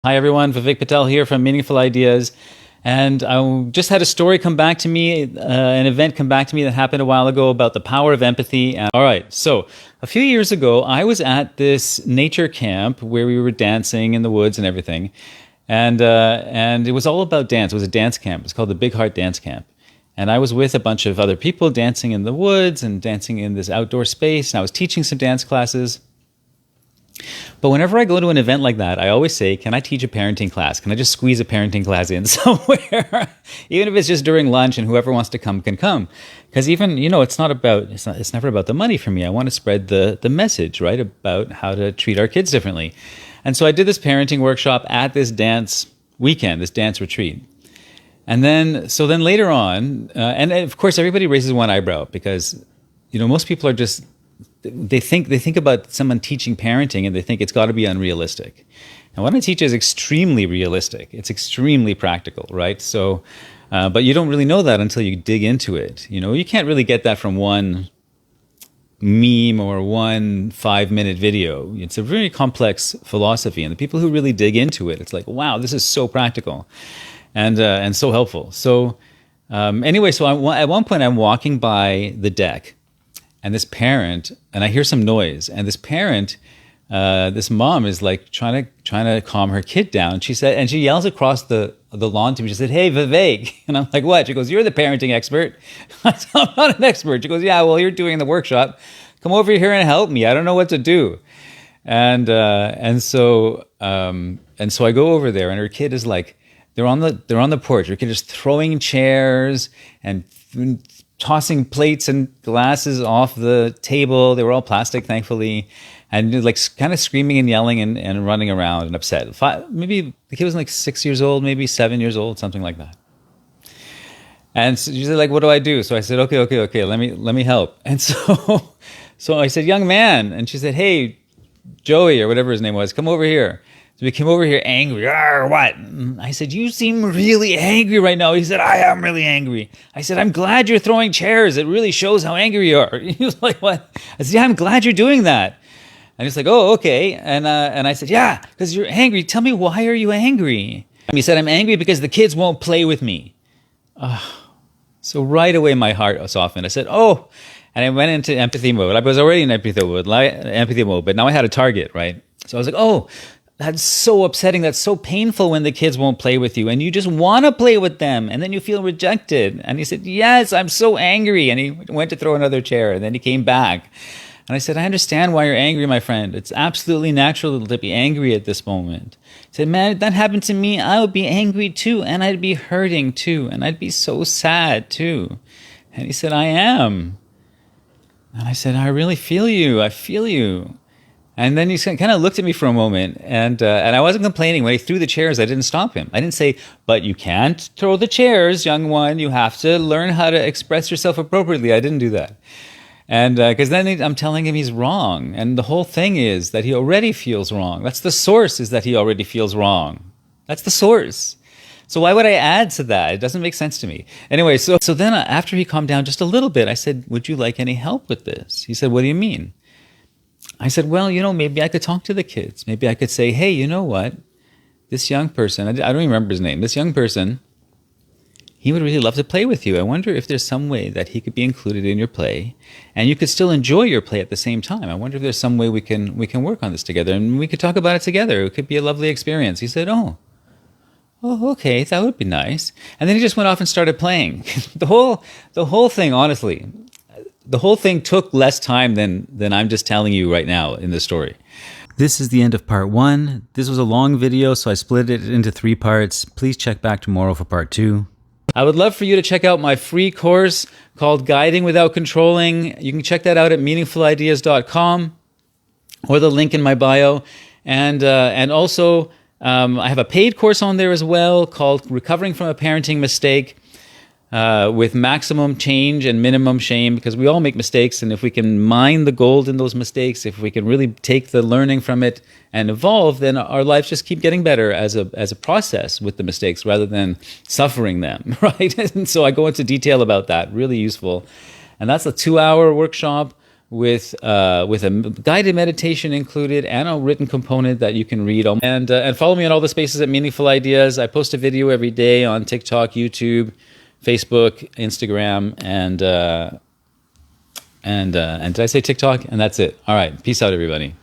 Hi everyone, Vivek Patel here from Meaningful Ideas. And I just had a story come back to me, an event come back to me that happened a while ago about the power of empathy. All right, so a few years ago, I was at this nature camp where we were dancing in the woods and everything. And it was all about dance. It was a dance camp. It's called the Big Heart Dance Camp. And I was with a bunch of other people dancing in the woods and dancing in this outdoor space. And I was teaching some dance classes. But whenever I go to an event like that, I always say, can I teach a parenting class? Can I just squeeze a parenting class in somewhere? Even if it's just during lunch and whoever wants to come can come. Because even, it's never about the money for me. I want to spread the message, right? About how to treat our kids differently. And so I did this parenting workshop at this dance weekend, this dance retreat. And then later on, and of course everybody raises one eyebrow because, most people are just, they think about someone teaching parenting and they think it's got to be unrealistic. And what I teach is extremely realistic. It's extremely practical, right? So, but you don't really know that until you dig into it. You can't really get that from one meme or one 5-minute video. It's a very complex philosophy. And the people who really dig into it, it's like, wow, this is so practical and so helpful. So anyway, at one point I'm walking by the deck. And this parent, and I hear some noise, and this parent, this mom is like trying to calm her kid down. She said, and she yells across the lawn to me. She said, "Hey, Vivek," and I'm like, "What?" She goes, "You're the parenting expert." I said, "I'm not an expert." She goes, "Yeah, well, you're doing the workshop. Come over here and help me. I don't know what to do." And so I go over there, and her kid is like, they're on the porch. Her kid is throwing chairs and tossing plates and glasses off the table. They were all plastic, thankfully, and like kind of screaming and yelling and running around and upset. Maybe the kid was like 6 years old, maybe 7 years old, something like that. And so she said, like, "What do I do?" So I said, okay, let me help. And so I said, "Young man," and she said, "Hey, Joey," or whatever his name was, "come over here." So we came over here angry. What? I said, "You seem really angry right now." He said, "I am really angry." I said, "I'm glad you're throwing chairs. It really shows how angry you are." He was like, "What?" I said, "Yeah, I'm glad you're doing that." And he's like, "Oh, okay." And I said, "Yeah, because you're angry. Tell me, why are you angry?" And he said, "I'm angry because the kids won't play with me." So right away, my heart softened. I said, "Oh," and I went into empathy mode. I was already in empathy mode, but now I had a target, right? So I was like, "Oh, that's so upsetting. That's so painful when the kids won't play with you and you just want to play with them and then you feel rejected." And he said, "Yes, I'm so angry." And he went to throw another chair and then he came back. And I said, "I understand why you're angry, my friend. It's absolutely natural to be angry at this moment." He said, "Man, if that happened to me, I would be angry too. And I'd be hurting too. And I'd be so sad too." And he said, "I am." And I said, "I really feel you. I feel you." And then he kind of looked at me for a moment, and I wasn't complaining. When he threw the chairs, I didn't stop him. I didn't say, "But you can't throw the chairs, young one. You have to learn how to express yourself appropriately." I didn't do that. And because then I'm telling him he's wrong. And the whole thing is that he already feels wrong. That's the source, is that he already feels wrong. That's the source. So why would I add to that? It doesn't make sense to me. Anyway, so then after he calmed down just a little bit, I said, "Would you like any help with this?" He said, "What do you mean?" I said, "Well, maybe I could talk to the kids. Maybe I could say, hey, you know what? This young person," I don't remember his name, "this young person, he would really love to play with you. I wonder if there's some way that he could be included in your play and you could still enjoy your play at the same time. I wonder if there's some way we can work on this together and we could talk about it together. It could be a lovely experience." He said, oh, okay, that would be nice." And then he just went off and started playing. The whole thing, honestly, the whole thing took less time than I'm just telling you right now in this story. This is the end of part 1. This was a long video, so I split it into 3 parts. Please check back tomorrow for part 2. I would love for you to check out my free course called Guiding Without Controlling. You can check that out at meaningfulideas.com or the link in my bio. And also, I have a paid course on there as well called Recovering from a Parenting Mistake. With maximum change and minimum shame, because we all make mistakes, and if we can mine the gold in those mistakes, if we can really take the learning from it and evolve, then our lives just keep getting better as a process with the mistakes rather than suffering them, right? And so I go into detail about that, really useful. And that's a 2-hour workshop with a guided meditation included and a written component that you can read. And follow me on all the spaces at Meaningful Ideas. I post a video every day on TikTok, YouTube, Facebook, Instagram, and did I say TikTok? And that's it. All right. Peace out, everybody.